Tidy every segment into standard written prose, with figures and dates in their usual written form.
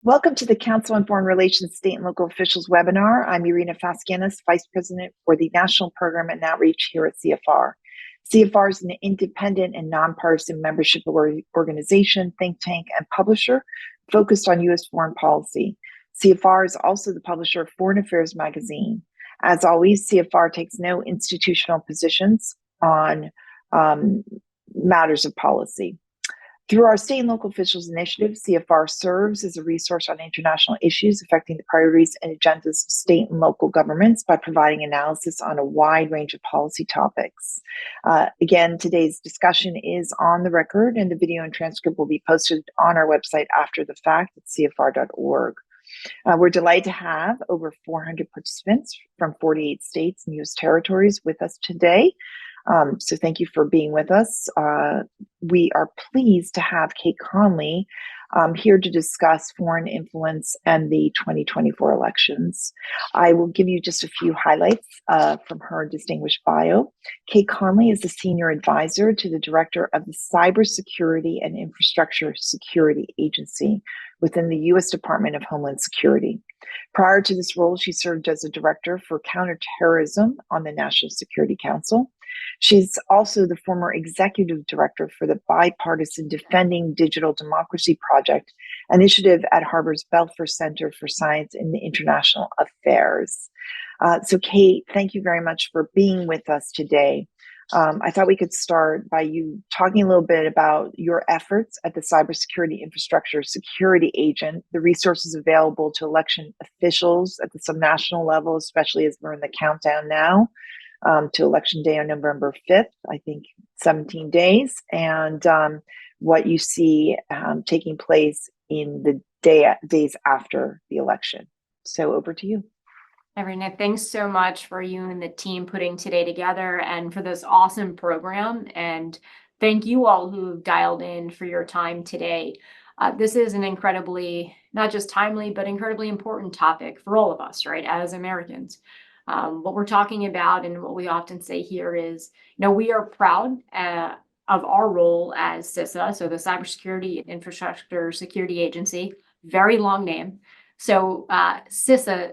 Welcome to the Council on Foreign Relations State and Local Officials webinar. I'm Irina Faskianis, Vice President for the National Program and Outreach here at CFR. CFR is an independent and nonpartisan membership organization, think tank, and publisher focused on U.S. foreign policy. CFR is also the publisher of Foreign Affairs magazine. As always, CFR takes no institutional positions on matters of policy. Through our state and local officials initiative, CFR serves as a resource on international issues affecting the priorities and agendas of state and local governments by providing analysis on a wide range of policy topics. Again, today's discussion is on the record, and the video and transcript will be posted on our website after the fact at cfr.org. We're delighted to have over 400 participants from 48 states and U.S. territories with us today. So thank you for being with us. We are pleased to have Cait Conley here to discuss foreign influence and the 2024 elections. I will give you just a few highlights from her distinguished bio. Cait Conley is the Senior Advisor to the Director of the Cybersecurity and Infrastructure Security Agency within the U.S. Department of Homeland Security. Prior to this role, she served as a Director for Counterterrorism on the National Security Council. She's also the former executive director for the bipartisan Defending Digital Democracy Project initiative at Harvard's Belfer Center for Science and International Affairs. So Cait, thank you very much for being with us today. I thought we could start by you talking a little bit about your efforts at the Cybersecurity Infrastructure Security Agent, the resources available to election officials at the subnational level, especially as we're in the countdown now to Election Day on November 5th, I think 17 days, and what you see taking place in the days after the election. So over to you. Irina, thanks so much for you and the team putting today together and for this awesome program. And thank you all who dialed in for your time today. This is an incredibly, not just timely, but incredibly important topic for all of us, right, as Americans. What we're talking about and what we often say here is, we are proud of our role as CISA, so the Cybersecurity Infrastructure Security Agency, very long name. So CISA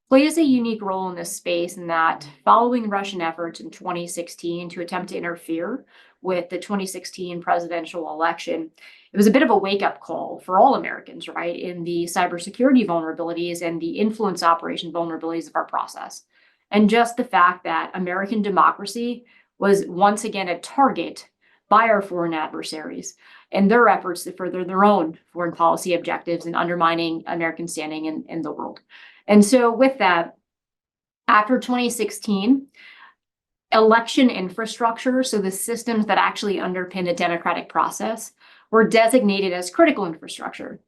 plays a unique role in this space in that following Russian efforts in 2016 to attempt to interfere with the 2016 presidential election, it was a bit of a wake-up call for all Americans, right, in the cybersecurity vulnerabilities and the influence operation vulnerabilities of our process. And just the fact that American democracy was once again a target by our foreign adversaries and their efforts to further their own foreign policy objectives and undermining American standing in the world. And so with that, after 2016, election infrastructure, so the systems that actually underpin a democratic process, were designated as critical infrastructure.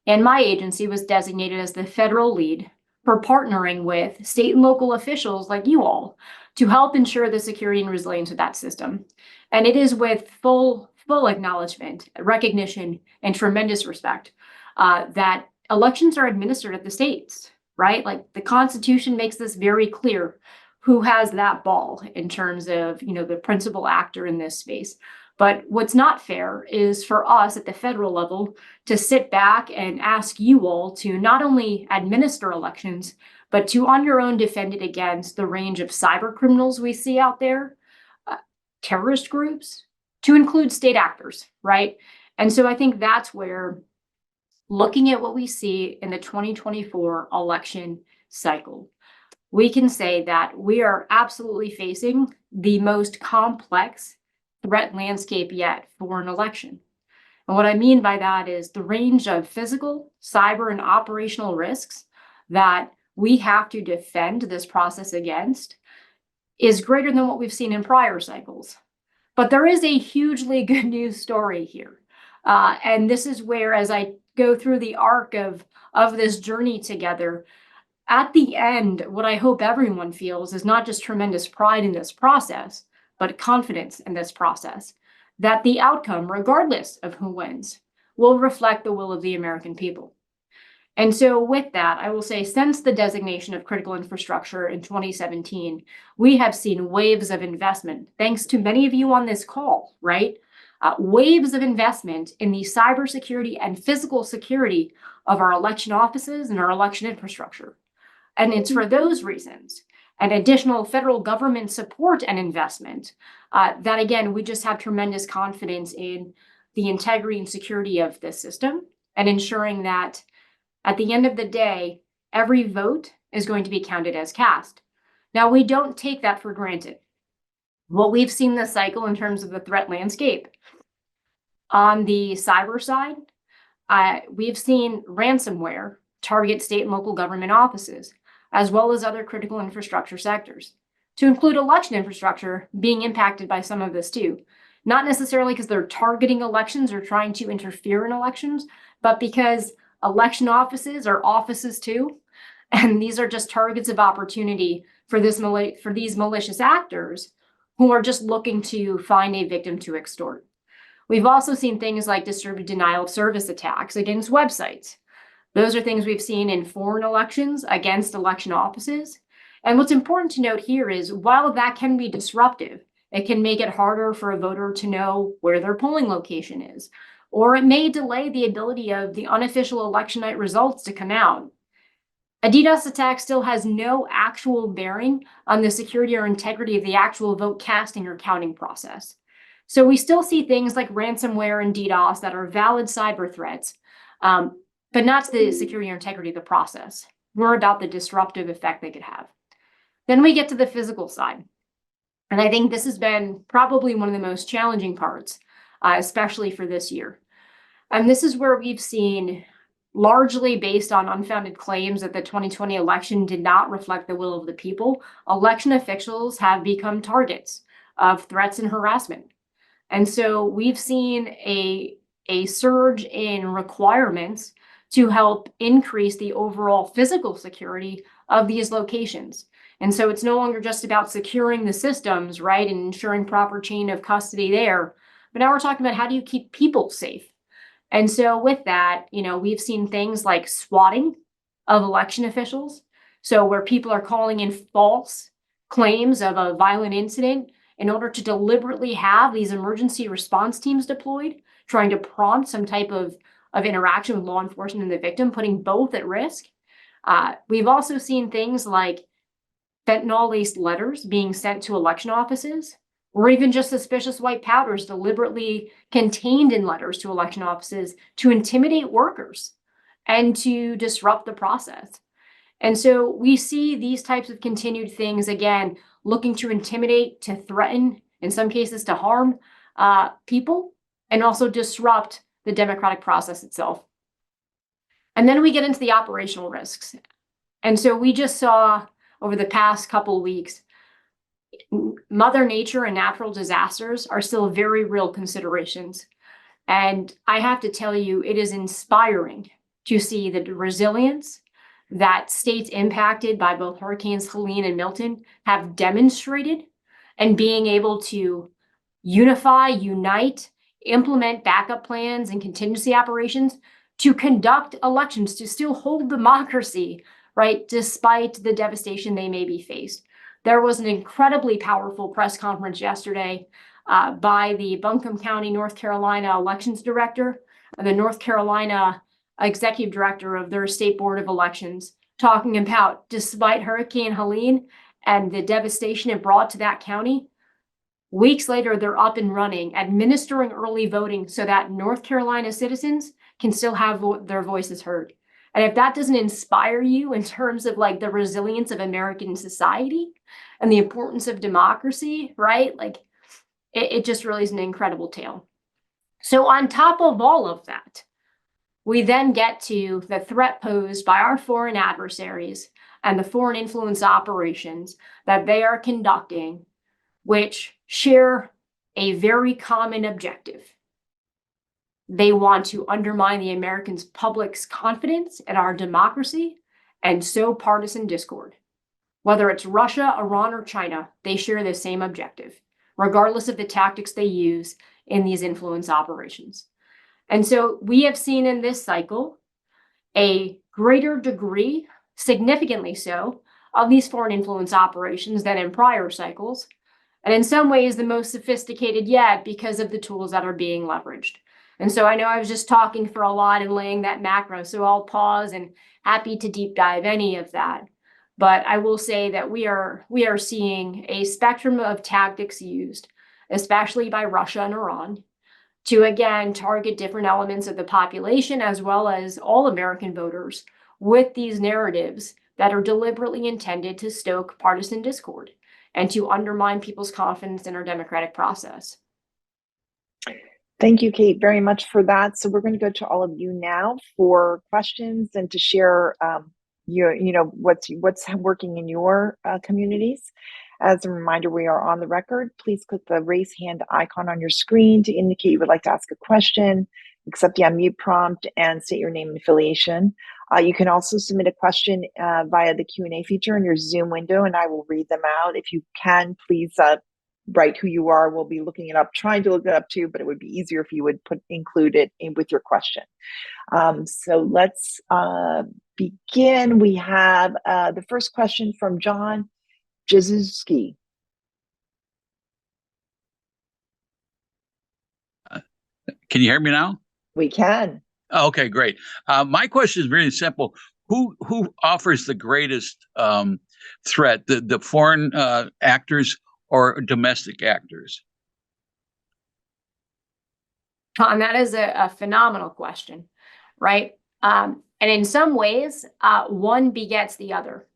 And my agency was designated as the federal lead for partnering with state and local officials like you all to help ensure the security and resilience of that system. And it is with full acknowledgement, recognition, and tremendous respect that elections are administered at the states, right? Like the Constitution makes this very clear who has that ball in terms of, the principal actor in this space. But what's not fair is for us at the federal level to sit back and ask you all to not only administer elections, but to on your own defend it against the range of cyber criminals we see out there, terrorist groups, to include state actors, right? And so I think that's where looking at what we see in the 2024 election cycle, we can say that we are absolutely facing the most complex threat landscape yet for an election. And what I mean by that is the range of physical, cyber, and operational risks that we have to defend this process against is greater than what we've seen in prior cycles. But there is a hugely good news story here. And this is where, as I go through the arc of this journey together, at the end, what I hope everyone feels is not just tremendous pride in this process, but confidence in this process, that the outcome, regardless of who wins, will reflect the will of the American people. And so with that, I will say since the designation of critical infrastructure in 2017, we have seen waves of investment, thanks to many of you on this call, right? Waves of investment in the cybersecurity and physical security of our election offices and our election infrastructure. And it's for those reasons and additional federal government support and investment that, again, we just have tremendous confidence in the integrity and security of this system and ensuring that at the end of the day, every vote is going to be counted as cast. Now, we don't take that for granted. What we've seen this cycle in terms of the threat landscape. On the cyber side, we've seen ransomware target state and local government offices, as well as other critical infrastructure sectors, to include election infrastructure being impacted by some of this too. Not necessarily because they're targeting elections or trying to interfere in elections, but because election offices are offices too. And these are just targets of opportunity for these malicious actors who are just looking to find a victim to extort. We've also seen things like distributed denial of service attacks against websites. Those are things we've seen in foreign elections against election offices. And what's important to note here is while that can be disruptive, it can make it harder for a voter to know where their polling location is, or it may delay the ability of the unofficial election night results to come out. A DDoS attack still has no actual bearing on the security or integrity of the actual vote casting or counting process. So we still see things like ransomware and DDoS that are valid cyber threats, but not the security or integrity of the process. More about the disruptive effect they could have. Then we get to the physical side. And I think this has been probably one of the most challenging parts, especially for this year. And this is where we've seen, largely based on unfounded claims that the 2020 election did not reflect the will of the people, election officials have become targets of threats and harassment. And so we've seen a surge in requirements to help increase the overall physical security of these locations. And so it's no longer just about securing the systems, right, and ensuring proper chain of custody there, but now we're talking about how do you keep people safe? And so with that, we've seen things like swatting of election officials. So where people are calling in false claims of a violent incident in order to deliberately have these emergency response teams deployed, trying to prompt some type of interaction with law enforcement and the victim, putting both at risk. We've also seen things like fentanyl-laced letters being sent to election offices, or even just suspicious white powders deliberately contained in letters to election offices to intimidate workers and to disrupt the process. And so we see these types of continued things, again, looking to intimidate, to threaten, in some cases to harm people, and also disrupt the democratic process itself. And then we get into the operational risks. And so we just saw over the past couple of weeks, Mother Nature and natural disasters are still very real considerations. And I have to tell you, it is inspiring to see the resilience that states impacted by both Hurricanes Helene and Milton have demonstrated, and being able to unify, unite, implement backup plans and contingency operations to conduct elections, to still hold democracy, right, despite the devastation they may be faced. There was an incredibly powerful press conference yesterday by the Buncombe County, North Carolina elections director, and the North Carolina executive director of their state board of elections, talking about despite Hurricane Helene and the devastation it brought to that county, weeks later, they're up and running, administering early voting so that North Carolina citizens can still have their voices heard. And if that doesn't inspire you in terms of like the resilience of American society and the importance of democracy, right? Like it just really is an incredible tale. So on top of all of that, we then get to the threat posed by our foreign adversaries and the foreign influence operations that they are conducting, which share a very common objective. They want to undermine the American public's confidence in our democracy and sow partisan discord. Whether it's Russia, Iran, or China, they share the same objective, regardless of the tactics they use in these influence operations. And so we have seen in this cycle a greater degree, significantly so, of these foreign influence operations than in prior cycles, and in some ways the most sophisticated yet because of the tools that are being leveraged. And so I know I was just talking for a lot and laying that macro, so I'll pause and happy to deep dive any of that. But I will say that we are seeing a spectrum of tactics used, especially by Russia and Iran, to again target different elements of the population as well as all American voters with these narratives that are deliberately intended to stoke partisan discord and to undermine people's confidence in our democratic process. Thank you, Cait, very much for that. So we're going to go to all of you now for questions and to share what's working in your communities. As a reminder, we are on the record. Please click the raise hand icon on your screen to indicate you would like to ask a question, accept the unmute prompt, and state your name and affiliation. You can also submit a question via the Q&A feature in your Zoom window, and I will read them out. If you can, please write who you are. We'll be looking it up, trying to look it up too, but it would be easier if you would include it with your question. So let's begin. We have the first question from John Jazuski. Can you hear me now? We can. Okay, great. My question is really simple. Who offers the greatest threat, the foreign actors or domestic actors? Tom, that is a phenomenal question, right? And in some ways, one begets the other.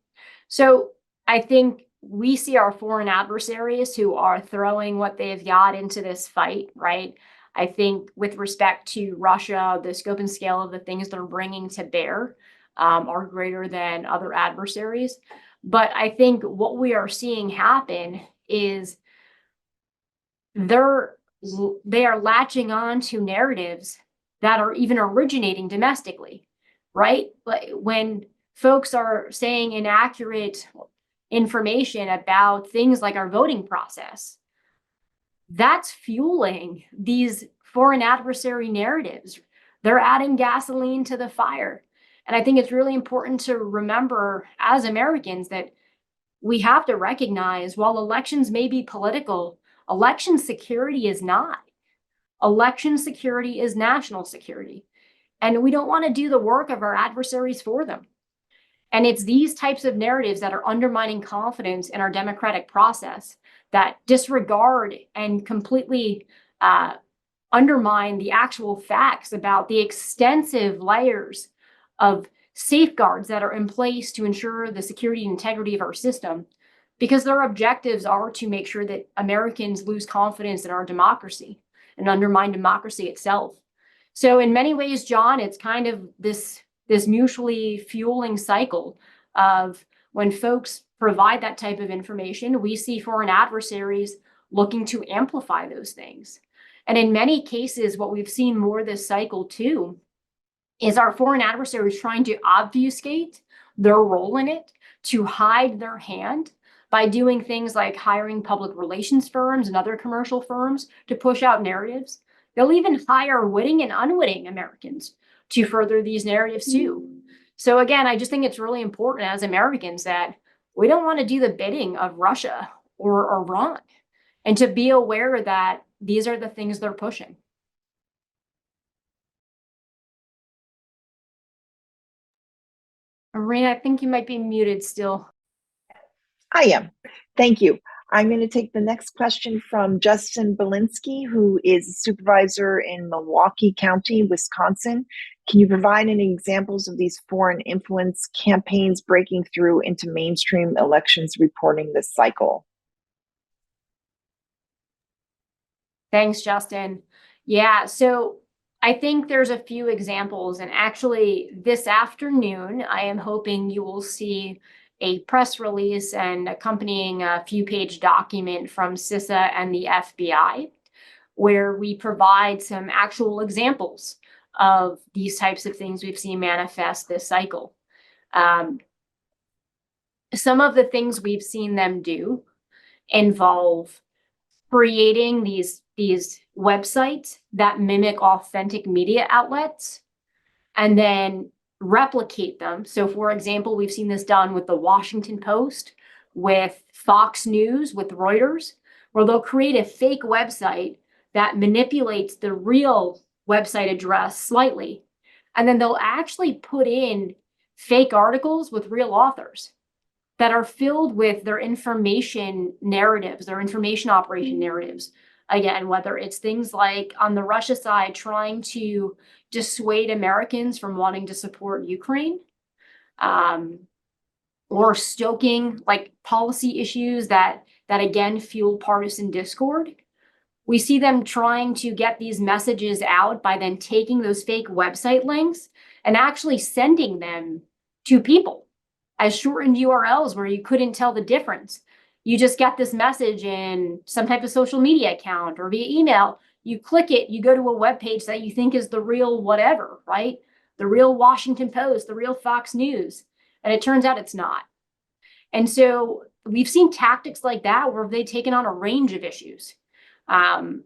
So I think we see our foreign adversaries who are throwing what they've got into this fight, right? I think with respect to Russia, the scope and scale of the things they're bringing to bear are greater than other adversaries. But I think what we are seeing happen is they are latching on to narratives that are even originating domestically, right? Like when folks are saying inaccurate information about things like our voting process, that's fueling these foreign adversary narratives. They're adding gasoline to the fire. And I think it's really important to remember as Americans that we have to recognize while elections may be political, election security is not. Election security is national security. And we don't want to do the work of our adversaries for them. And it's these types of narratives that are undermining confidence in our democratic process that disregard and completely undermine the actual facts about the extensive layers of safeguards that are in place to ensure the security and integrity of our system, because their objectives are to make sure that Americans lose confidence in our democracy and undermine democracy itself. So in many ways, John, it's kind of this mutually fueling cycle of when folks provide that type of information, we see foreign adversaries looking to amplify those things. And in many cases, what we've seen more this cycle too is our foreign adversaries trying to obfuscate their role in it, to hide their hand by doing things like hiring public relations firms and other commercial firms to push out narratives. They'll even hire witting and unwitting Americans to further these narratives too. So again, I just think it's really important as Americans that we don't want to do the bidding of Russia or Iran, and to be aware that these are the things they're pushing. Marina, I think you might be muted still. I am. Thank you. I'm going to take the next question from Justin Belinsky, who is a supervisor in Milwaukee County, Wisconsin. Can you provide any examples of these foreign influence campaigns breaking through into mainstream elections reporting this cycle? Thanks, Justin. Yeah, so I think there's a few examples, and actually this afternoon, I am hoping you will see a press release and accompanying a few-page document from CISA and the FBI, where we provide some actual examples of these types of things we've seen manifest this cycle. Some of the things we've seen them do involve creating these websites that mimic authentic media outlets and then replicate them. So for example, we've seen this done with the Washington Post, with Fox News, with Reuters, where they'll create a fake website that manipulates the real website address slightly. And then they'll actually put in fake articles with real authors that are filled with their information narratives, their information operation narratives. Again, whether it's things like on the Russia side, trying to dissuade Americans from wanting to support Ukraine, or stoking like policy issues that again fuel partisan discord. We see them trying to get these messages out by then taking those fake website links and actually sending them to people as shortened URLs where you couldn't tell the difference. You just get this message in some type of social media account or via email. You click it, you go to a web page that you think is the real whatever, right? The real Washington Post, the real Fox News. And it turns out it's not. And so we've seen tactics like that where they've taken on a range of issues. And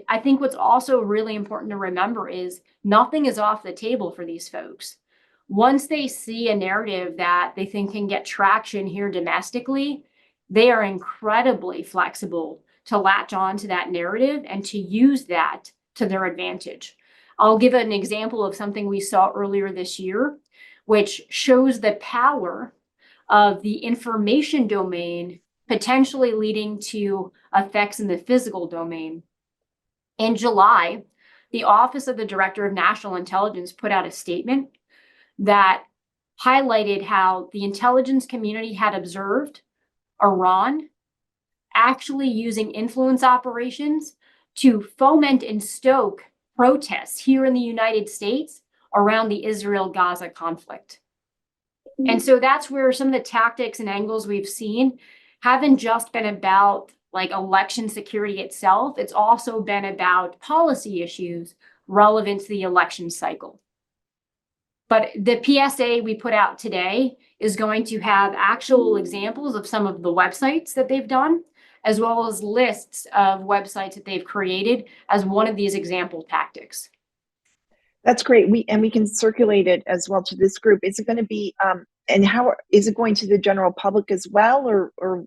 I think what's also really important to remember is nothing is off the table for these folks. Once they see a narrative that they think can get traction here domestically, they are incredibly flexible to latch on to that narrative and to use that to their advantage. I'll give an example of something we saw earlier this year, which shows the power of the information domain potentially leading to effects in the physical domain. In July, the Office of the Director of National Intelligence put out a statement that highlighted how the intelligence community had observed Iran actually using influence operations to foment and stoke protests here in the United States around the Israel-Gaza conflict. And so that's where some of the tactics and angles we've seen haven't just been about like election security itself. It's also been about policy issues relevant to the election cycle. But the PSA we put out today is going to have actual examples of some of the websites that they've done, as well as lists of websites that they've created as one of these example tactics. That's great. We can circulate it as well to this group. Is it going to be and how is it going to the general public as well, or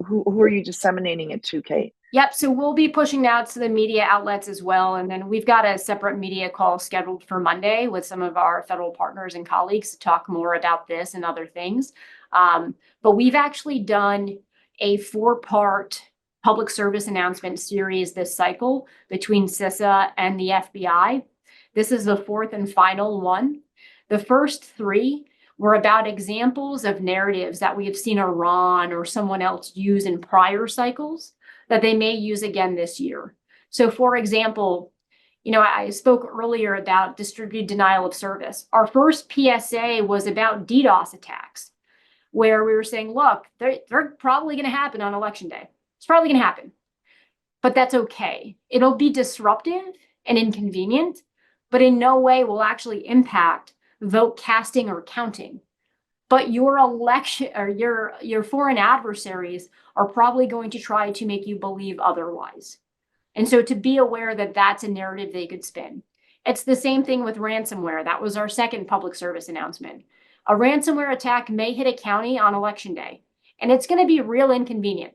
who are you disseminating it to, Cait? Yep. So we'll be pushing out to the media outlets as well. And then we've got a separate media call scheduled for Monday with some of our federal partners and colleagues to talk more about this and other things. But we've actually done a 4-part public service announcement series this cycle between CISA and the FBI. This is the 4th and final one. The first 3 were about examples of narratives that we have seen Iran or someone else use in prior cycles that they may use again this year. So for example, I spoke earlier about distributed denial of service. Our first PSA was about DDoS attacks, where we were saying, look, they're probably going to happen on election day. It's probably going to happen, but that's okay. It'll be disruptive and inconvenient, but in no way will actually impact vote casting or counting. But your election or your foreign adversaries are probably going to try to make you believe otherwise. And so to be aware that that's a narrative they could spin. It's the same thing with ransomware. That was our second public service announcement. A ransomware attack may hit a county on election day, and it's going to be real inconvenient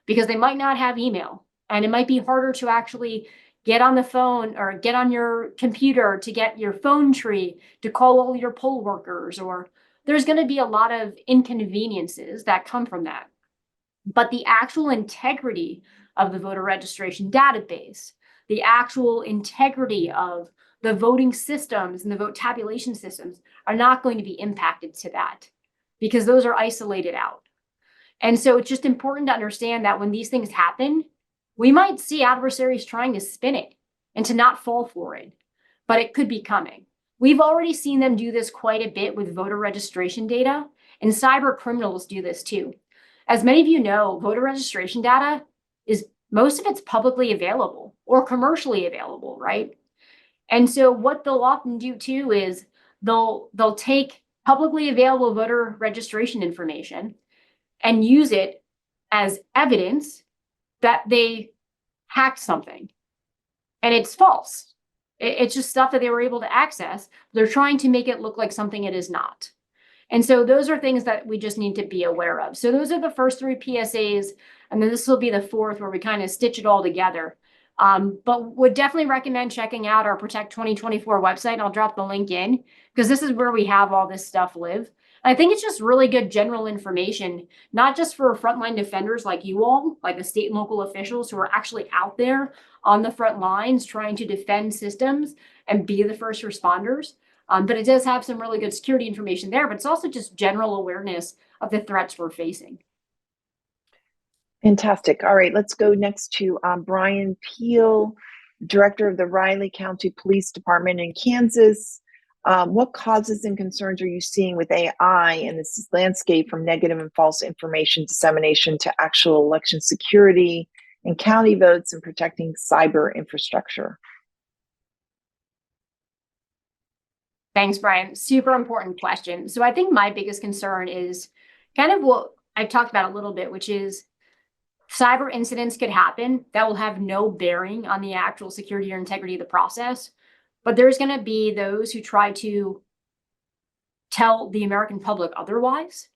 because they might not have email, and it might be harder to actually get on the phone or get on your computer to get your phone tree to call all your poll workers, or there's going to be a lot of inconveniences that come from that. But the actual integrity of the voter registration database, the actual integrity of the voting systems and the vote tabulation systems are not going to be impacted to that because those are isolated out. And so it's just important to understand that when these things happen, we might see adversaries trying to spin it and to not fall for it, but it could be coming. We've already seen them do this quite a bit with voter registration data, and cyber criminals do this too. As many of you know, voter registration data most of it's publicly available or commercially available, right? And so what they'll often do too is they'll take publicly available voter registration information and use it as evidence that they hacked something. And it's false. It's just stuff that they were able to access. They're trying to make it look like something it is not. And so those are things that we just need to be aware of. So those are the first 3 PSAs. And then this will be the 4th where we kind of stitch it all together. But would definitely recommend checking out our Protect 2024 website. And I'll drop the link in because this is where we have all this stuff live. I think it's just really good general information, not just for frontline defenders like you all, like the state and local officials who are actually out there on the front lines trying to defend systems and be the first responders. But it does have some really good security information there, but it's also just general awareness of the threats we're facing. Fantastic. All right, let's go next to Brian Peel, Director of the Riley County Police Department in Kansas. What causes and concerns are you seeing with AI in this landscape, from negative and false information dissemination to actual election security and county votes and protecting cyber infrastructure? Thanks, Brian. Super important question. So I think my biggest concern is kind of what I've talked about a little bit, which is cyber incidents could happen that will have no bearing on the actual security or integrity of the process. But there's going to be those who try to tell the American public otherwise.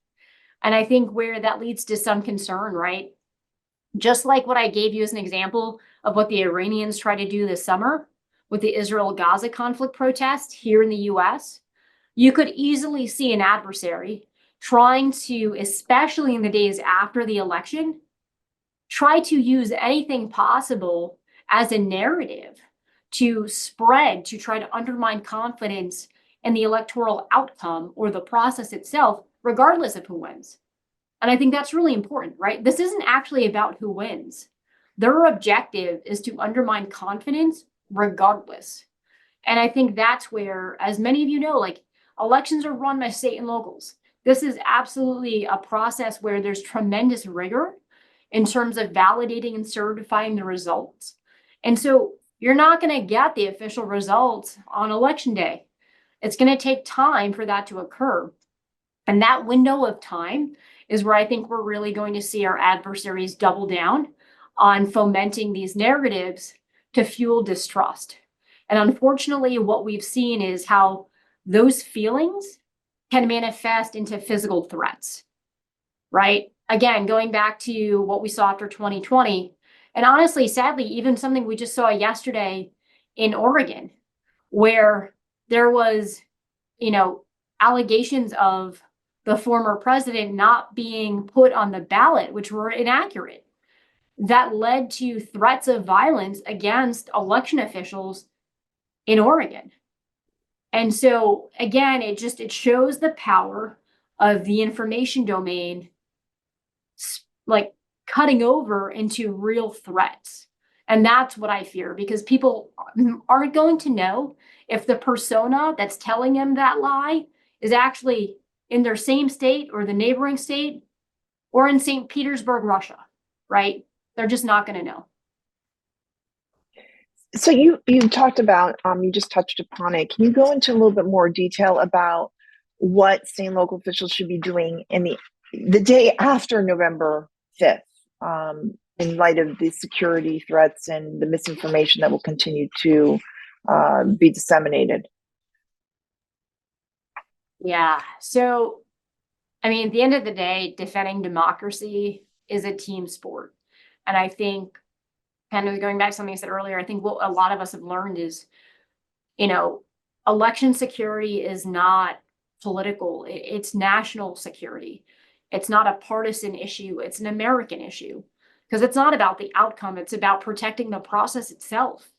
And I think where that leads to some concern, right? Just like what I gave you as an example of what the Iranians tried to do this summer with the Israel-Gaza conflict protest here in the US, you could easily see an adversary trying to, especially in the days after the election, try to use anything possible as a narrative to spread, to try to undermine confidence in the electoral outcome or the process itself, regardless of who wins. And I think that's really important, right? This isn't actually about who wins. Their objective is to undermine confidence regardless. And I think that's where, as many of you know, like elections are run by state and locals. This is absolutely a process where there's tremendous rigor in terms of validating and certifying the results. And so you're not going to get the official results on election day. It's going to take time for that to occur. And that window of time is where I think we're really going to see our adversaries double down on fomenting these narratives to fuel distrust. And unfortunately, what we've seen is how those feelings can manifest into physical threats, right? Again, going back to what we saw after 2020, and honestly, sadly, even something we just saw yesterday in Oregon, where there was, allegations of the former president not being put on the ballot, which were inaccurate. That led to threats of violence against election officials in Oregon. And so again, it shows the power of the information domain, like cutting over into real threats. And that's what I fear, because people aren't going to know if the persona that's telling them that lie is actually in their same state or the neighboring state or in St. Petersburg, Russia, right? They're just not going to know. So you talked about, you just touched upon it. Can you go into a little bit more detail about what state and local officials should be doing in the day after November 5th, in light of the security threats and the misinformation that will continue to be disseminated? Yeah. So, I mean, at the end of the day, defending democracy is a team sport. And I think, kind of going back to something I said earlier, I think what a lot of us have learned is, election security is not political. It's national security. It's not a partisan issue. It's an American issue, because it's not about the outcome. It's about protecting the process itself.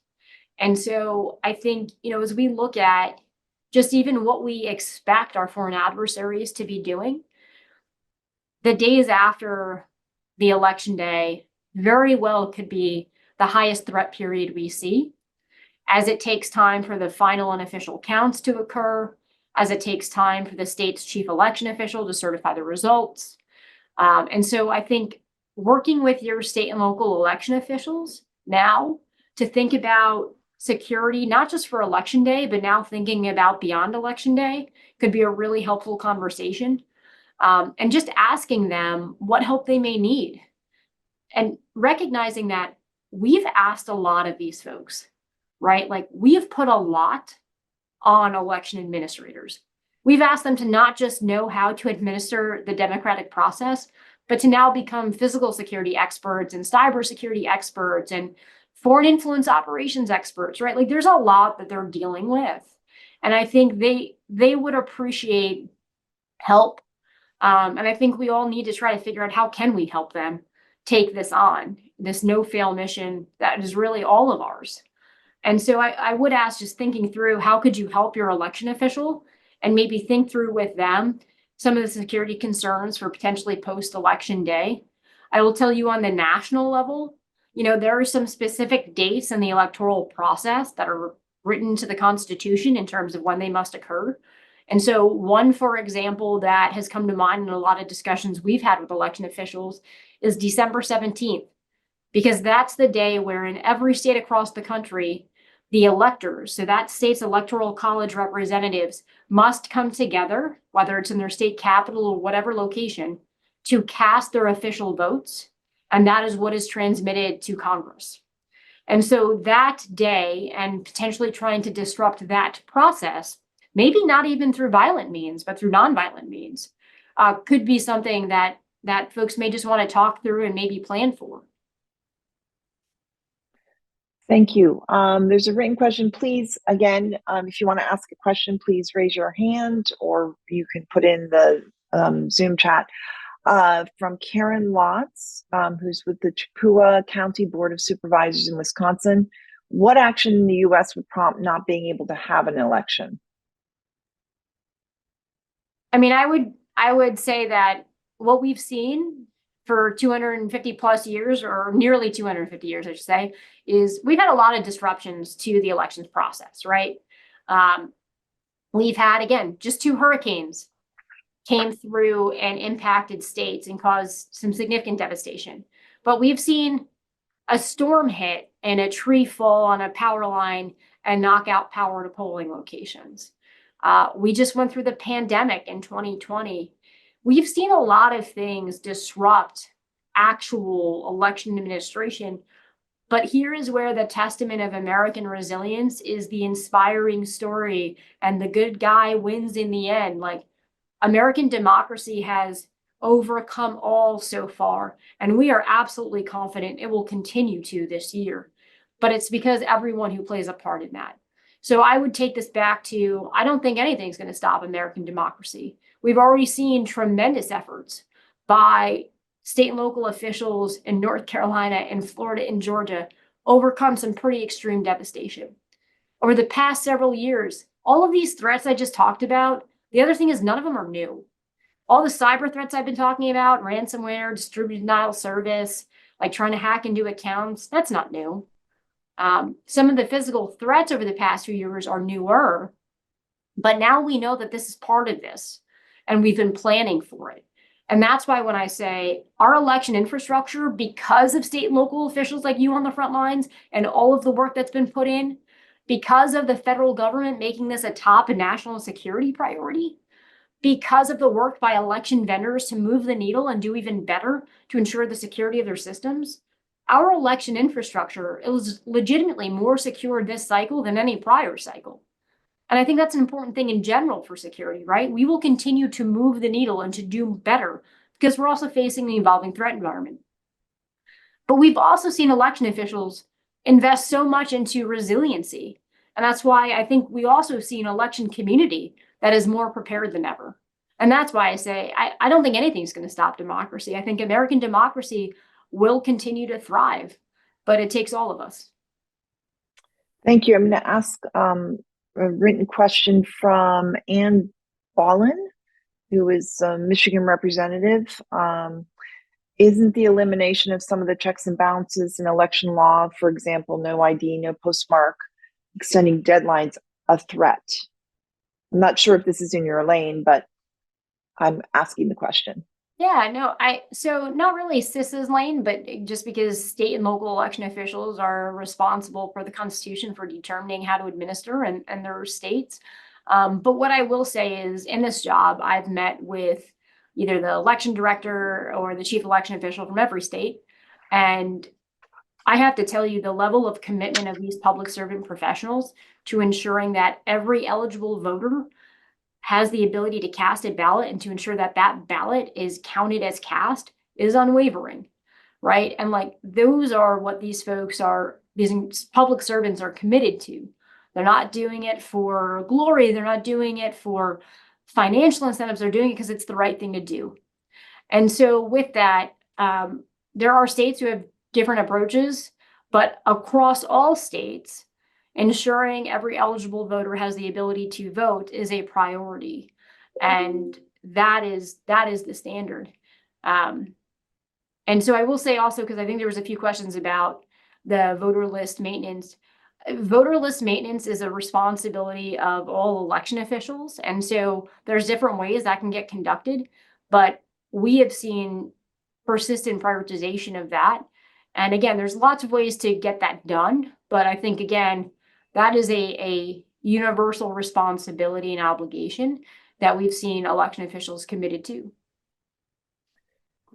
And so I think, as we look at just even what we expect our foreign adversaries to be doing, the days after the election day very well could be the highest threat period we see, as it takes time for the final and official counts to occur, as it takes time for the state's chief election official to certify the results. And so I think working with your state and local election officials now to think about security, not just for election day, but now thinking about beyond election day, could be a really helpful conversation. And just asking them what help they may need. And recognizing that we've asked a lot of these folks, right? Like, we have put a lot on election administrators. We've asked them to not just know how to administer the democratic process, but to now become physical security experts and cybersecurity experts and foreign influence operations experts, right? Like there's a lot that they're dealing with. And I think they would appreciate help. And I think we all need to try to figure out how can we help them take this on, this no-fail mission that is really all of ours. And so I would ask, just thinking through, how could you help your election official, and maybe think through with them some of the security concerns for potentially post-election day. I will tell you, on the national level, there are some specific dates in the electoral process that are written into the Constitution in terms of when they must occur. And so one, for example, that has come to mind in a lot of discussions we've had with election officials is December 17th, because that's the day where in every state across the country, the electors, so that state's electoral college representatives, must come together, whether it's in their state capital or whatever location, to cast their official votes. And that is what is transmitted to Congress. And so that day, and potentially trying to disrupt that process, maybe not even through violent means, but through nonviolent means, could be something that folks may just want to talk through and maybe plan for. Thank you. There's a written question. Please, again, if you want to ask a question, please raise your hand, or you can put in the Zoom chat. From Karen Lotz, who's with the Chippewa County Board of Supervisors in Wisconsin. What action in the U.S. would prompt not being able to have an election? I mean, I would say that what we've seen for 250 plus years, or nearly 250 years, I should say, is we've had a lot of disruptions to the elections process, right? We've had, again, just 2 hurricanes came through and impacted states and caused some significant devastation. But we've seen a storm hit and a tree fall on a power line and knock out power to polling locations. We just went through the pandemic in 2020. We've seen a lot of things disrupt actual election administration. But here is where the testament of American resilience is the inspiring story, and the good guy wins in the end. Like, American democracy has overcome all so far, and we are absolutely confident it will continue to this year. But it's because everyone who plays a part in that. So I would take this back to, I don't think anything's going to stop American democracy. We've already seen tremendous efforts by state and local officials in North Carolina and Florida and Georgia overcome some pretty extreme devastation. Over the past several years, all of these threats I just talked about, the other thing is none of them are new. All the cyber threats I've been talking about, ransomware, distributed denial of service, like trying to hack into accounts, that's not new. Some of the physical threats over the past few years are newer, but now we know that this is part of this, and we've been planning for it. And that's why when I say our election infrastructure, because of state and local officials like you on the front lines and all of the work that's been put in, because of the federal government making this a top national security priority, because of the work by election vendors to move the needle and do even better to ensure the security of their systems, our election infrastructure is legitimately more secure this cycle than any prior cycle. And I think that's an important thing in general for security, right? We will continue to move the needle and to do better because we're also facing the evolving threat environment. But we've also seen election officials invest so much into resiliency. And that's why I think we also see an election community that is more prepared than ever. And that's why I say, I don't think anything's going to stop democracy. I think American democracy will continue to thrive, but it takes all of us. Thank you. I'm going to ask a written question from Ann Ballin, who is a Michigan representative. Isn't the elimination of some of the checks and balances in election law, for example, no ID, no postmark, extending deadlines, a threat? I'm not sure if this is in your lane, but I'm asking the question. Yeah, no, so not really CISA's lane, but just because state and local election officials are responsible for the Constitution for determining how to administer and their states. But what I will say is, in this job, I've met with either the election director or the chief election official from every state. And I have to tell you, the level of commitment of these public servant professionals to ensuring that every eligible voter has the ability to cast a ballot and to ensure that that ballot is counted as cast is unwavering, right? And like, those are what these folks are these public servants are committed to. They're not doing it for glory. They're not doing it for financial incentives. They're doing it because it's the right thing to do. And so with that, there are states who have different approaches, but across all states, ensuring every eligible voter has the ability to vote is a priority. And that is the standard. And so I will say also, because I think there was a few questions about the voter list maintenance. Voter list maintenance is a responsibility of all election officials. And so there's different ways that can get conducted, but we have seen persistent prioritization of that. And again, there's lots of ways to get that done. But I think, again, that is a universal responsibility and obligation that we've seen election officials committed to.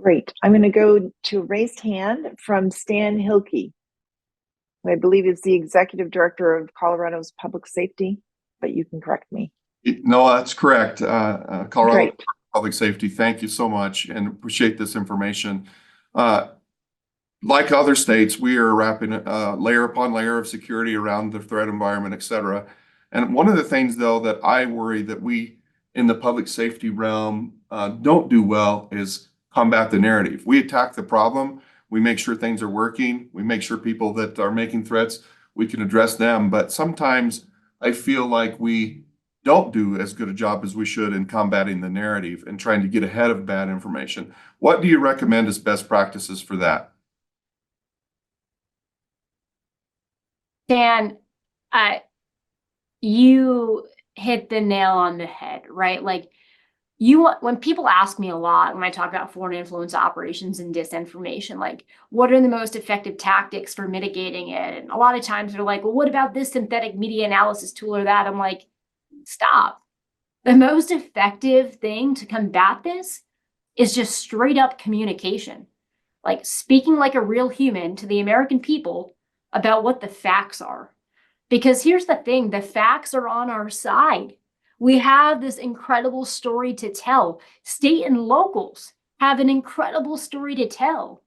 Great. I'm going to go to a raised hand from Stan Hilke, who I believe is the Executive Director of Colorado's Public Safety, but you can correct me. No, that's correct. Colorado Great. Public Safety, thank you so much and appreciate this information. Like other states, we are wrapping layer upon layer of security around the threat environment, et cetera. And one of the things, though, that I worry that we in the public safety realm don't do well is combat the narrative. We attack the problem. We make sure things are working. We make sure people that are making threats, we can address them. But sometimes I feel like we don't do as good a job as we should in combating the narrative and trying to get ahead of bad information. What do you recommend as best practices for that? Dan, you hit the nail on the head, right? Like, when people ask me a lot when I talk about foreign influence operations and disinformation, like, what are the most effective tactics for mitigating it? And a lot of times they're like, well, what about this synthetic media analysis tool or that? I'm like, stop. The most effective thing to combat this is just straight up communication, like speaking like a real human to the American people about what the facts are. Because here's the thing, the facts are on our side. We have this incredible story to tell. State and locals have an incredible story to tell.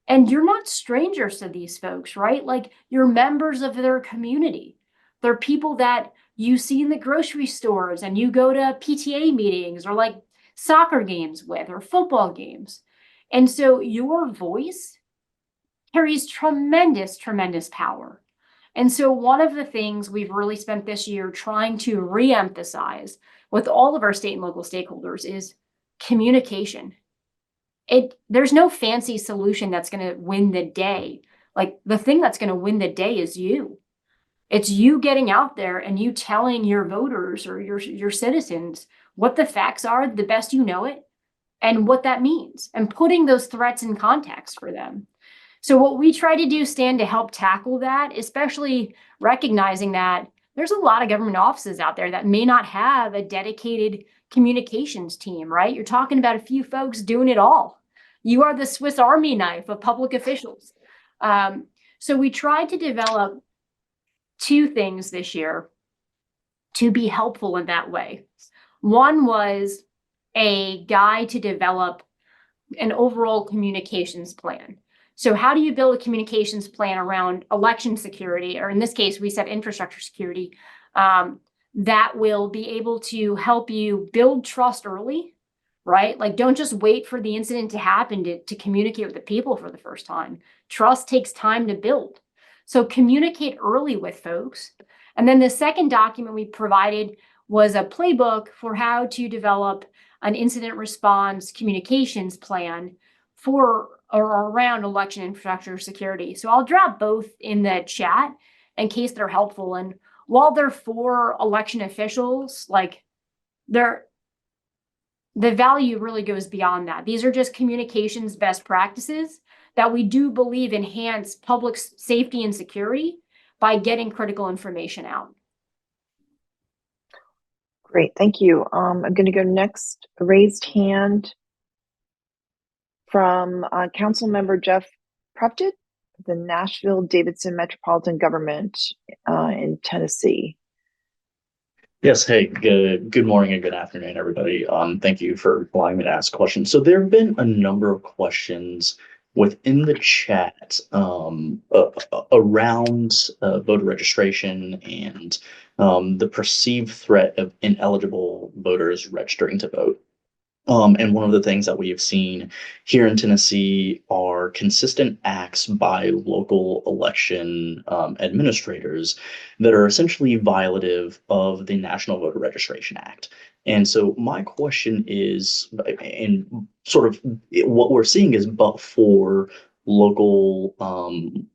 And you're not strangers to these folks, right? Like, you're members of their community. They're people that you see in the grocery stores and you go to PTA meetings or like soccer games with or football games. And so your voice carries tremendous, tremendous power. And so one of the things we've really spent this year trying to reemphasize with all of our state and local stakeholders is communication. There's no fancy solution that's going to win the day. Like, the thing that's going to win the day is you. It's you getting out there and you telling your voters or your citizens what the facts are, the best you know it, and what that means, and putting those threats in context for them. So what we try to do, Stan, to help tackle that, especially recognizing that there's a lot of government offices out there that may not have a dedicated communications team, right? You're talking about a few folks doing it all. You are the Swiss Army knife of public officials. So we tried to develop two things this year to be helpful in that way. One was a guide to develop an overall communications plan. So how do you build a communications plan around election security, or in this case, we said infrastructure security, that will be able to help you build trust early, right? Like, don't just wait for the incident to happen to communicate with the people for the first time. Trust takes time to build. So communicate early with folks. And then the second document we provided was a playbook for how to develop an incident response communications plan for or around election infrastructure security. So I'll drop both in the chat in case they're helpful. And while they're for election officials, like, the value really goes beyond that. These are just communications best practices that we do believe enhance public safety and security by getting critical information out. Great, thank you. I'm going to go next, raised hand from Council Member Jeff Proptit, the Nashville-Davidson Metropolitan Government in Tennessee. Yes, hey, good morning and good afternoon, everybody. Thank you for allowing me to ask questions. So there have been a number of questions within the chat around voter registration and the perceived threat of ineligible voters registering to vote. And one of the things that we have seen here in Tennessee are consistent acts by local election administrators that are essentially violative of the National Voter Registration Act. And so my question is, and sort of what we're seeing is, but for local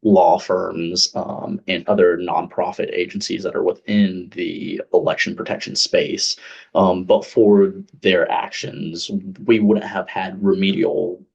law firms and other nonprofit agencies that are within the election protection space, but for their actions, we wouldn't have had remedial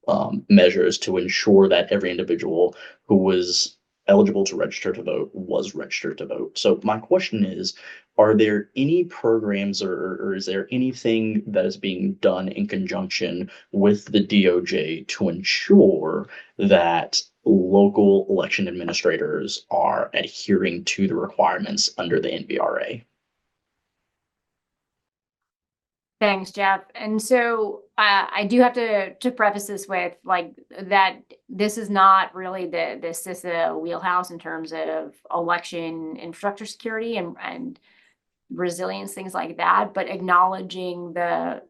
measures to ensure that every individual who was eligible to register to vote was registered to vote. So my question is, are there any programs or is there anything that is being done in conjunction with the DOJ to ensure that local election administrators are adhering to the requirements under the NVRA? Thanks, Jeff. And so I do have to preface this with that this is not really the CISA wheelhouse in terms of election infrastructure security and resilience, things like that, but acknowledging the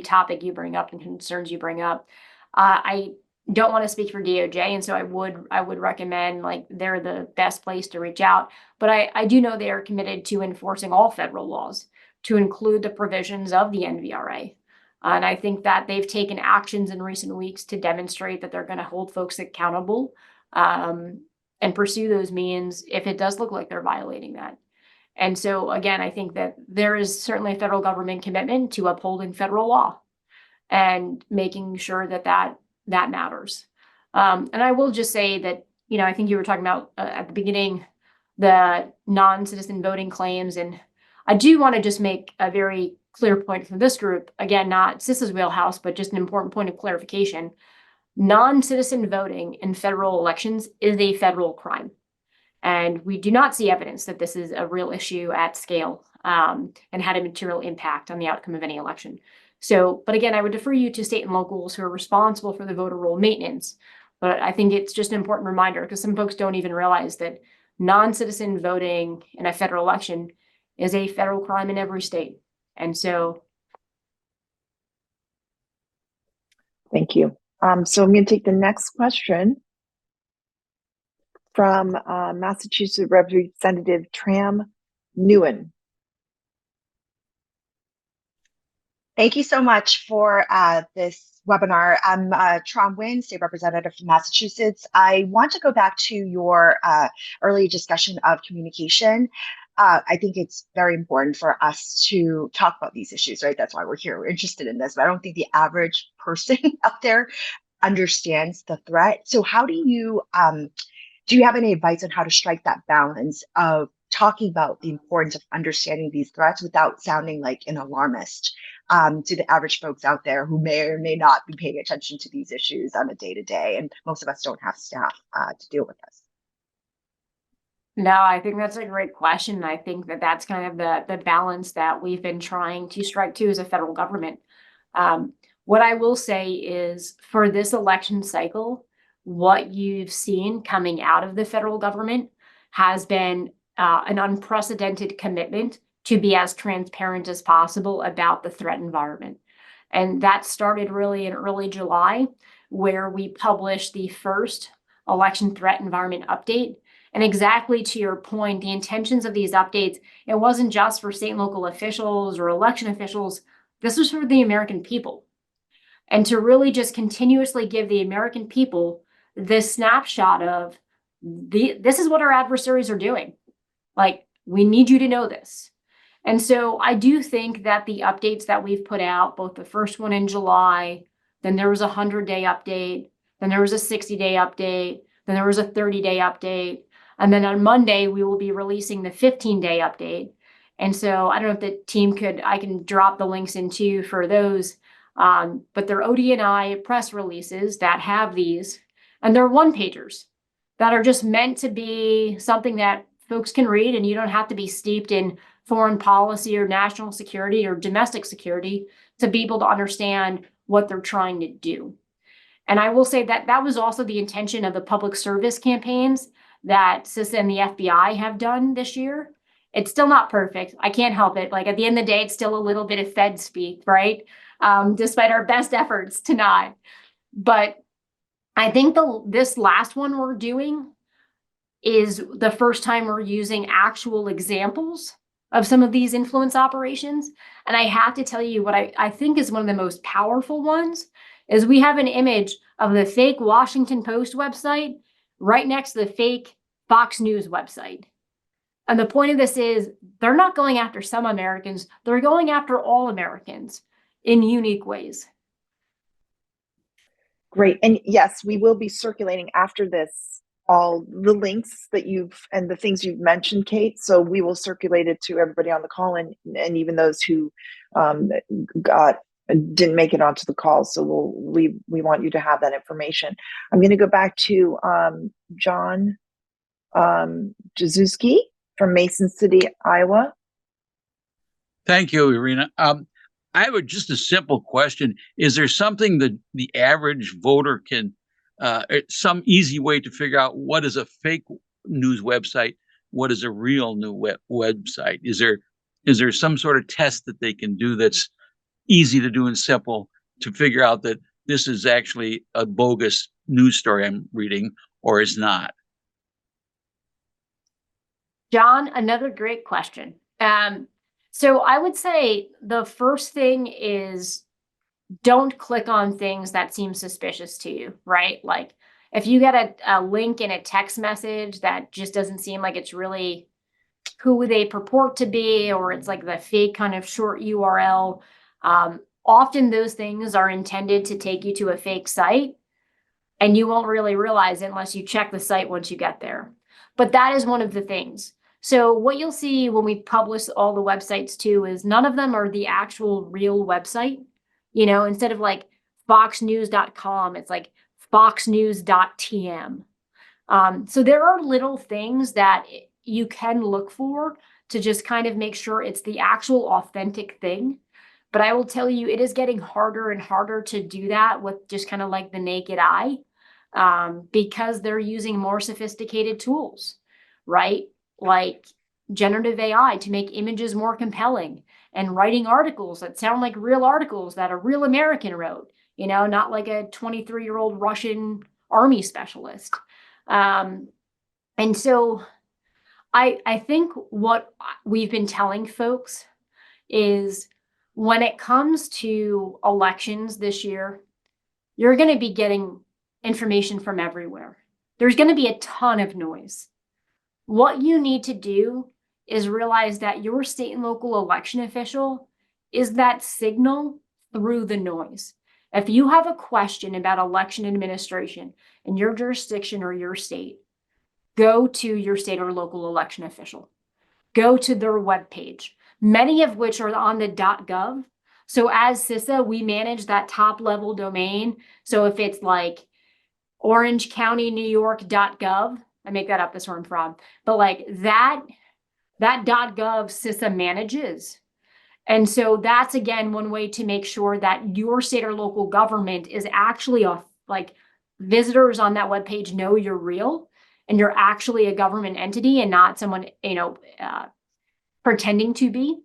topic you bring up and concerns you bring up. I don't want to speak for DOJ, and so I would recommend they're the best place to reach out. But I do know they are committed to enforcing all federal laws, to include the provisions of the NVRA. And I think that they've taken actions in recent weeks to demonstrate that they're going to hold folks accountable and pursue those means if it does look like they're violating that. And so, again, I think that there is certainly a federal government commitment to upholding federal law and making sure that matters. And I will just say that, I think you were talking about at the beginning, the non-citizen voting claims. And I do want to just make a very clear point from this group, again, not CISA's wheelhouse, but just an important point of clarification. Non-citizen voting in federal elections is a federal crime. And we do not see evidence that this is a real issue at scale and had a material impact on the outcome of any election. So, but again, I would defer you to state and locals who are responsible for the voter roll maintenance. But I think it's just an important reminder because some folks don't even realize that non-citizen voting in a federal election is a federal crime in every state. And so. Thank you. So I'm going to take the next question from Massachusetts Representative Tram Nguyen. Thank you so much for this webinar. I'm Tram Nguyen, State Representative from Massachusetts. I want to go back to your earlier discussion of communication. I think it's very important for us to talk about these issues, right? That's why we're here. We're interested in this, but I don't think the average person out there understands the threat. So how do you have any advice on how to strike that balance of talking about the importance of understanding these threats without sounding like an alarmist to the average folks out there who may or may not be paying attention to these issues on a day-to-day, and most of us don't have staff to deal with this? No, I think that's a great question. I think that that's kind of the balance that we've been trying to strike to as a federal government. What I will say is for this election cycle, what you've seen coming out of the federal government has been an unprecedented commitment to be as transparent as possible about the threat environment. And that started really in early July, where we published the first election threat environment update. And exactly to your point, the intentions of these updates, it wasn't just for state and local officials or election officials. This was for the American people. And to really just continuously give the American people this snapshot of this is what our adversaries are doing. We need you to know this. And so I do think that the updates that we've put out, both the first one in July, then there was a 100-day update, then there was a 60-day update, then there was a 30-day update. And then on Monday, we will be releasing the 15-day update. And so I don't know if the team I can drop the links into for those, but they're ODNI press releases that have these, and they're one-pagers that are just meant to be something that folks can read, and you don't have to be steeped in foreign policy or national security or domestic security to be able to understand what they're trying to do. And I will say that that was also the intention of the public service campaigns that CISA and the FBI have done this year. It's still not perfect. I can't help it. Like at the end of the day, it's still a little bit of Fed speak, right? Despite our best efforts to not. But I think this last one we're doing is the first time we're using actual examples of some of these influence operations. And I have to tell you what I think is one of the most powerful ones is we have an image of the fake Washington Post website right next to the fake Fox News website. And the point of this is they're not going after some Americans, they're going after all Americans in unique ways. Great. And yes, we will be circulating after this all the links that and the things you've mentioned, Cait. So we will circulate it to everybody on the call and even those who didn't make it onto the call. So we want you to have that information. I'm going to go back to John Jazuski from Mason City, Iowa. Thank you, Irina. I have just a simple question. Is there something that the average voter can, some easy way to figure out what is a fake news website, what is a real new website? Is there some sort of test that they can do that's easy to do and simple to figure out that this is actually a bogus news story I'm reading or is not? John, another great question. So I would say the first thing is don't click on things that seem suspicious to you, right? Like if you get a link in a text message that just doesn't seem like it's really who they purport to be, or it's like the fake kind of short URL, often those things are intended to take you to a fake site, and you won't really realize it unless you check the site once you get there. But that is one of the things. So what you'll see when we publish all the websites too is none of them are the actual real website. You know, instead of like foxnews.com, it's like foxnews.tm. So there are little things that you can look for to just kind of make sure it's the actual authentic thing. But I will tell you, it is getting harder and harder to do that with just kind of like the naked eye, because they're using more sophisticated tools, right? Like generative AI to make images more compelling and writing articles that sound like real articles that a real American wrote, you know, not like a 23-year-old Russian army specialist. And so I think what we've been telling folks is when it comes to elections this year, you're going to be getting information from everywhere. There's going to be a ton of noise. What you need to do is realize that your state and local election official is that signal through the noise. If you have a question about election administration in your jurisdiction or your state, go to your state or local election official. Go to their webpage, many of which are on the .gov. So as CISA, we manage that top level domain. So if it's like Orange County, New York.gov, I make that up, that's where I'm from. But like that .gov CISA manages. And so that's, again, one way to make sure that your state or local government is actually like visitors on that webpage know you're real and you're actually a government entity and not someone, pretending to be.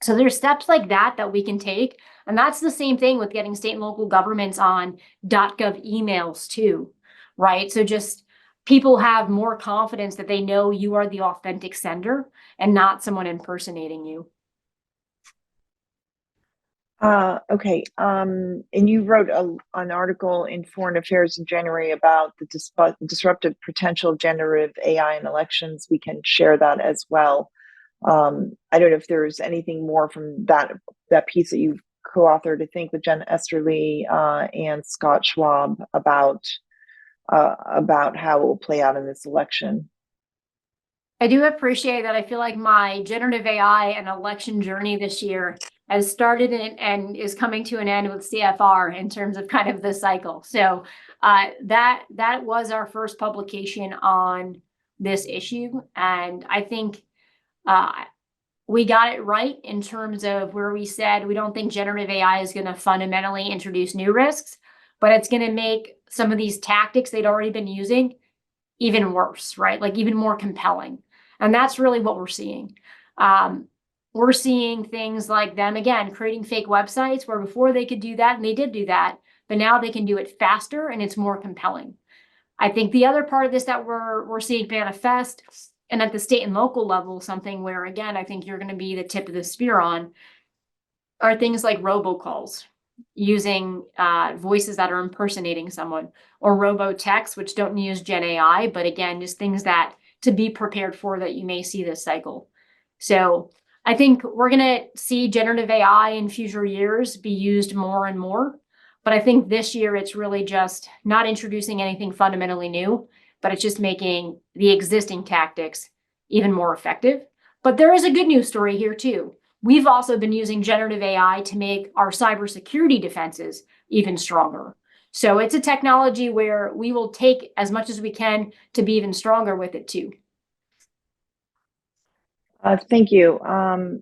So there's steps like that we can take. And that's the same thing with getting state and local governments on .gov emails too, right? So just people have more confidence that they know you are the authentic sender and not someone impersonating you. Okay. And you wrote an article in Foreign Affairs in January about the disruptive potential of generative AI in elections. We can share that as well. I don't know if there's anything more from that piece that you've co-authored, I think, with Jen Esterly and Scott Schwab about how it will play out in this election. I do appreciate that. I feel like my generative AI and election journey this year has started and is coming to an end with CFR in terms of kind of the cycle. So that was our first publication on this issue. And I think we got it right in terms of where we said we don't think generative AI is going to fundamentally introduce new risks, but it's going to make some of these tactics they'd already been using even worse, right? Like even more compelling. And that's really what we're seeing. We're seeing things like them, again, creating fake websites where before they could do that, and they did do that, but now they can do it faster and it's more compelling. I think the other part of this that we're seeing manifest, and at the state and local level, something where, again, I think you're going to be the tip of the spear on, are things like robocalls, using voices that are impersonating someone, or robo-text, which don't use Gen AI, but again, just things that to be prepared for that you may see this cycle. So I think we're going to see generative AI in future years be used more and more. But I think this year it's really just not introducing anything fundamentally new, but it's just making the existing tactics even more effective. But there is a good news story here too. We've also been using generative AI to make our cybersecurity defenses even stronger. So it's a technology where we will take as much as we can to be even stronger with it too. Thank you.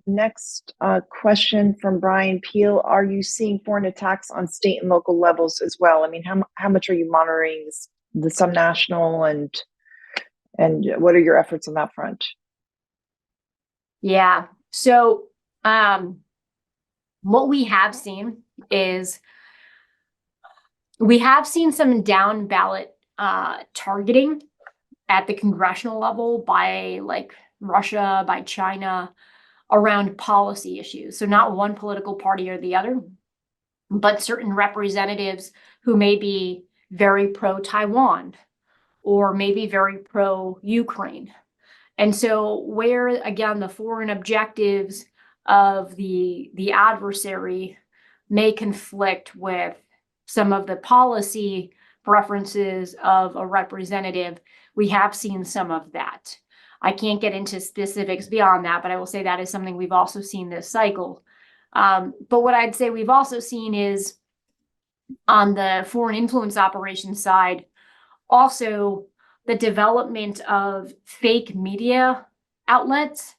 Next question from Brian Peel. Are you seeing foreign attacks on state and local levels as well? I mean, how much are you monitoring the subnational and what are your efforts on that front? Yeah. So what we have seen is we have seen some down ballot targeting at the congressional level by like Russia, by China, around policy issues. So not one political party or the other, but certain representatives who may be very pro-Taiwan or maybe very pro-Ukraine. And so where, again, the foreign objectives of the adversary may conflict with some of the policy preferences of a representative, we have seen some of that. I can't get into specifics beyond that, but I will say that is something we've also seen this cycle. But what I'd say we've also seen is on the foreign influence operations side, also the development of fake media outlets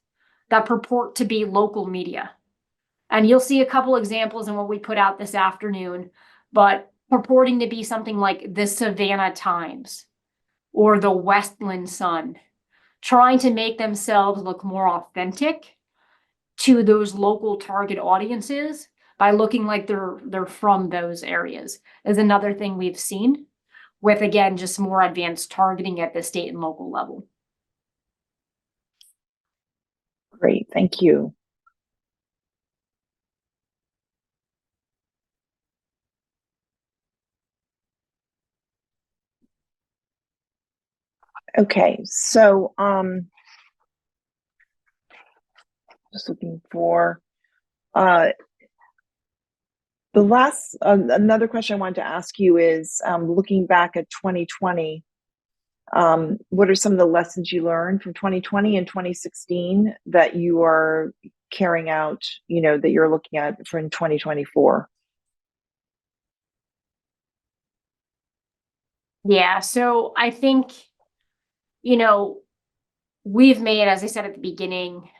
that purport to be local media. And you'll see a couple examples in what we put out this afternoon, but purporting to be something like the Savannah Times or the Westland Sun, trying to make themselves look more authentic to those local target audiences by looking like they're from those areas is another thing we've seen with, again, just more advanced targeting at the state and local level. Great, thank you. Okay, so just looking for the last another question I wanted to ask you is looking back at 2020, what are some of the lessons you learned from 2020 and 2016 that you are carrying out, that you're looking at for in 2024? Yeah, so I think, we've made, as I said at the beginning,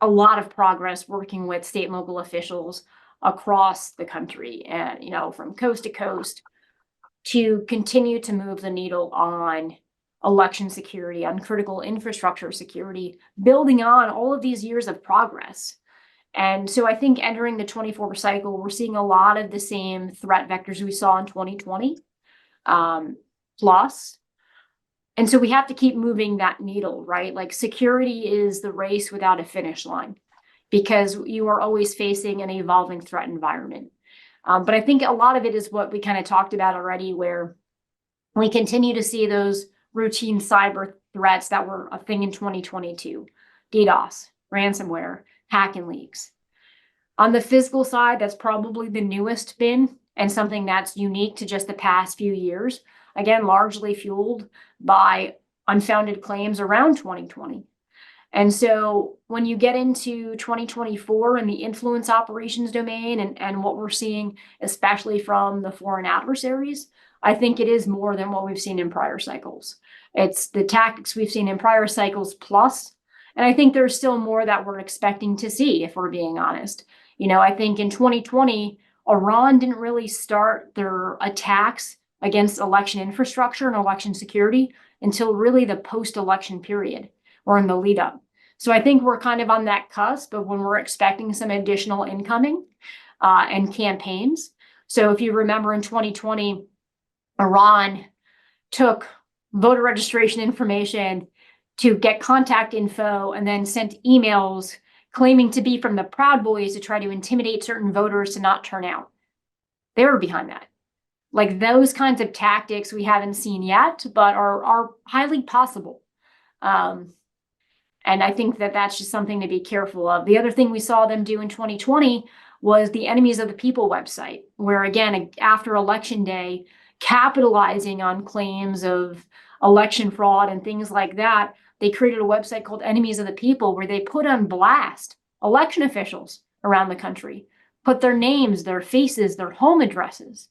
a lot of progress working with state and local officials across the country and, from coast to coast to continue to move the needle on election security, on critical infrastructure security, building on all of these years of progress. And so I think entering the 24 cycle, we're seeing a lot of the same threat vectors we saw in 2020 plus. And so we have to keep moving that needle, right? Like security is the race without a finish line because you are always facing an evolving threat environment. But I think a lot of it is what we kind of talked about already, where we continue to see those routine cyber threats that were a thing in 2022, DDoS, ransomware, hack and leaks. On the physical side, that's probably the newest been and something that's unique to just the past few years. Again, largely fueled by unfounded claims around 2020. And so when you get into 2024 and the influence operations domain and what we're seeing, especially from the foreign adversaries, I think it is more than what we've seen in prior cycles. It's the tactics we've seen in prior cycles plus, and I think there's still more that we're expecting to see, if we're being honest. I think in 2020, Iran didn't really start their attacks against election infrastructure and election security until really the post-election period or in the lead up. So I think we're kind of on that cusp of when we're expecting some additional incoming and campaigns. So if you remember in 2020, Iran took voter registration information to get contact info and then sent emails claiming to be from the Proud Boys to try to intimidate certain voters to not turn out. They were behind that. Like those kinds of tactics we haven't seen yet, but are highly possible. And I think that that's just something to be careful of. The other thing we saw them do in 2020 was the Enemies of the People website, where again, after Election Day, capitalizing on claims of election fraud and things like that, they created a website called Enemies of the People, where they put on blast election officials around the country, put their names, their faces, their home addresses.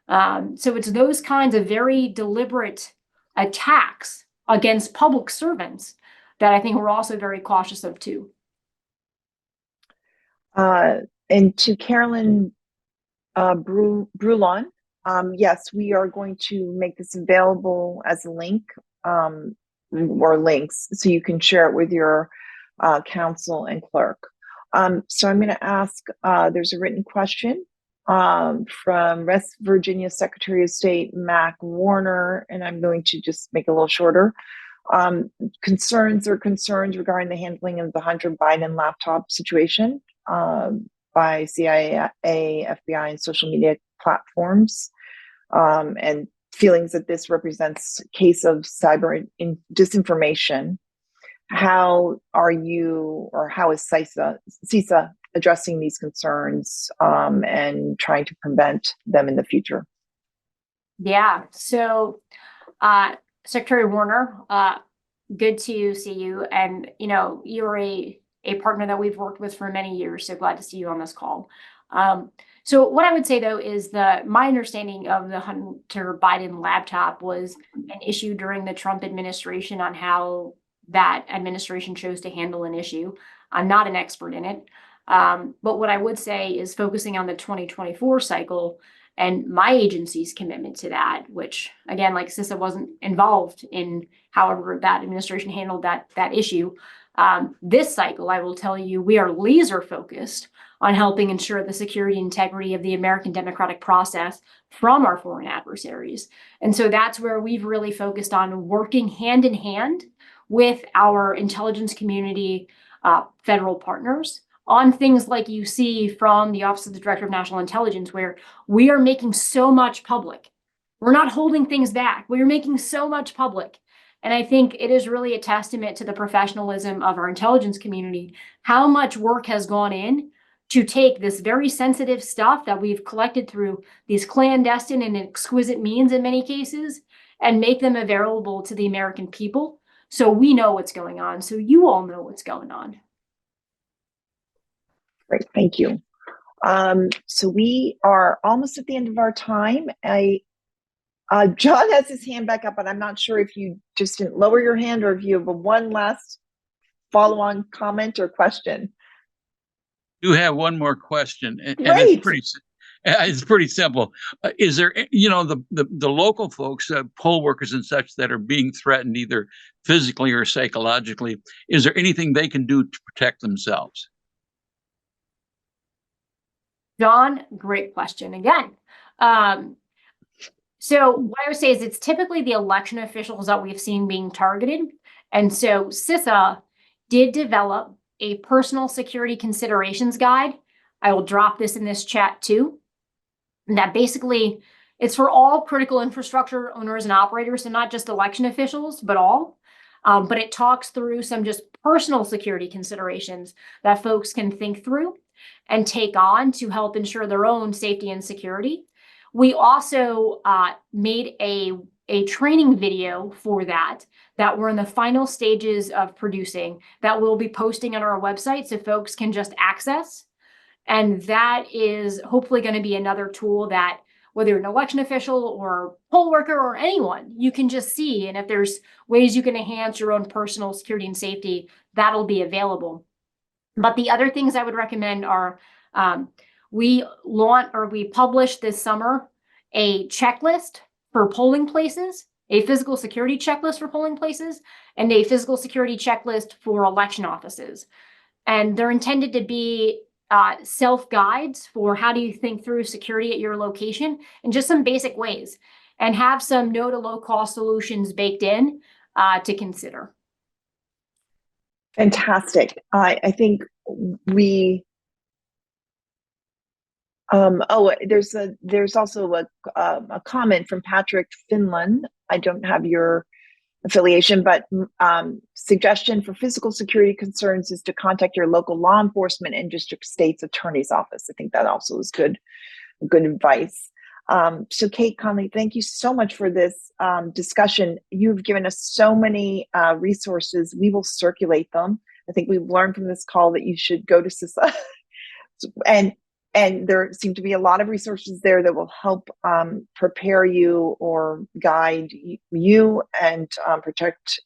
So it's those kinds of very deliberate attacks against public servants that I think we're also very cautious of too. And to Carolyn Brulon, yes, we are going to make this available as a link or links so you can share it with your counsel and clerk. So I'm going to ask, there's a written question from West Virginia Secretary of State Mac Warner, and I'm going to just make it a little shorter. Concerns regarding the handling of the Hunter Biden laptop situation by CIA, FBI, and social media platforms, and feelings that this represents a case of cyber disinformation. How are you, or how is CISA addressing these concerns and trying to prevent them in the future? Yeah, so Secretary Warner, good to see you. And, you know, you're a partner that we've worked with for many years, so glad to see you on this call. So what I would say, though, is my understanding of the Hunter Biden laptop was an issue during the Trump administration on how that administration chose to handle an issue. I'm not an expert in it. But what I would say is focusing on the 2024 cycle and my agency's commitment to that, which again, like CISA wasn't involved in however that administration handled that issue. This cycle, I will tell you, we are laser focused on helping ensure the security and integrity of the American democratic process from our foreign adversaries. And so that's where we've really focused on working hand in hand with our intelligence community, federal partners on things like you see from the Office of the Director of National Intelligence, where we are making so much public. We're not holding things back. We're making so much public. And I think it is really a testament to the professionalism of our intelligence community, how much work has gone in to take this very sensitive stuff that we've collected through these clandestine and exquisite means in many cases, and make them available to the American people. So we know what's going on. So you all know what's going on. Great, thank you. So we are almost at the end of our time. John has his hand back up, but I'm not sure if you just didn't lower your hand or if you have one last follow-on comment or question. You have one more question, and Great. it's pretty simple. Is there, you know, the local folks, poll workers and such, that are being threatened either physically or psychologically? Is there anything they can do to protect themselves? John, great question again. So what I would say is it's typically the election officials that we've seen being targeted. And so CISA did develop a personal security considerations guide. I will drop this in this chat too. And that basically, it's for all critical infrastructure owners and operators, so not just election officials, but all. But it talks through some just personal security considerations that folks can think through and take on to help ensure their own safety and security. We also made a training video for that we're in the final stages of producing, that we'll be posting on our website so folks can just access. And that is hopefully going to be another tool that whether you're an election official or poll worker or anyone, you can just see. And if there's ways you can enhance your own personal security and safety, that'll be available. But the other things I would recommend are we published this summer a checklist for polling places, a physical security checklist for polling places, and a physical security checklist for election offices. And they're intended to be self-guides for how do you think through security at your location in just some basic ways, and have some no to low cost solutions baked in to consider. Fantastic. I think we. There's also a comment from Patrick Finlan. I don't have your affiliation, but suggestion for physical security concerns is to contact your local law enforcement and district state's attorney's office. I think that also is good advice. So Cait Conley, thank you so much for this discussion. You've given us so many resources. We will circulate them. I think we've learned from this call that you should go to CISA and there seem to be a lot of resources there that will help prepare you or guide you and protect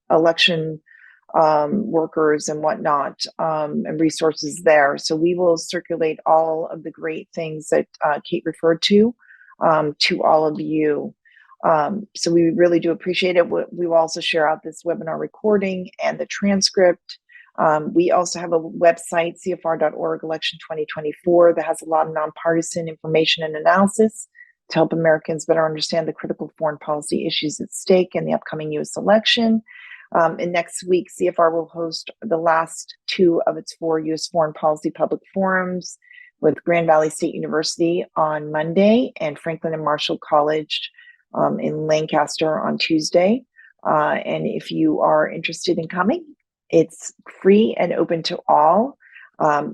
election workers and whatnot, and resources there. So we will circulate all of the great things that Cait referred to all of you. So we really do appreciate it. We will also share out this webinar recording and the transcript. We also have a website, CFR.org election 2024, that has a lot of nonpartisan information and analysis to help Americans better understand the critical foreign policy issues at stake in the upcoming U.S. election. And next week, CFR will host the last 2 of its 4 U.S. foreign policy public forums with Grand Valley State University on Monday and Franklin and Marshall College in Lancaster on Tuesday. And if you are interested in coming, it's free and open to all.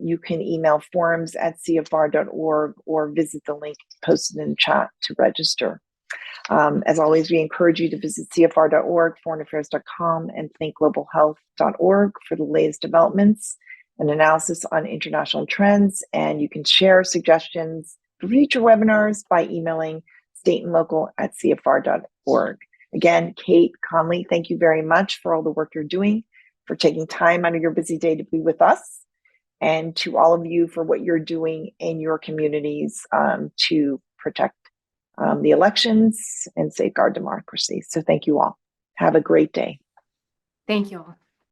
You can email forums@cfr.org or visit the link posted in the chat to register. As always, we encourage you to visit cfr.org, foreignaffairs.com, and thinkglobalhealth.org for the latest developments and analysis on international trends. And you can share suggestions for future webinars by emailing stateandlocal@cfr.org. Again, Cait Conley, thank you very much for all the work you're doing, for taking time out of your busy day to be with us, and to all of you for what you're doing in your communities to protect the elections and safeguard democracy. So thank you all. Have a great day. Thank you all.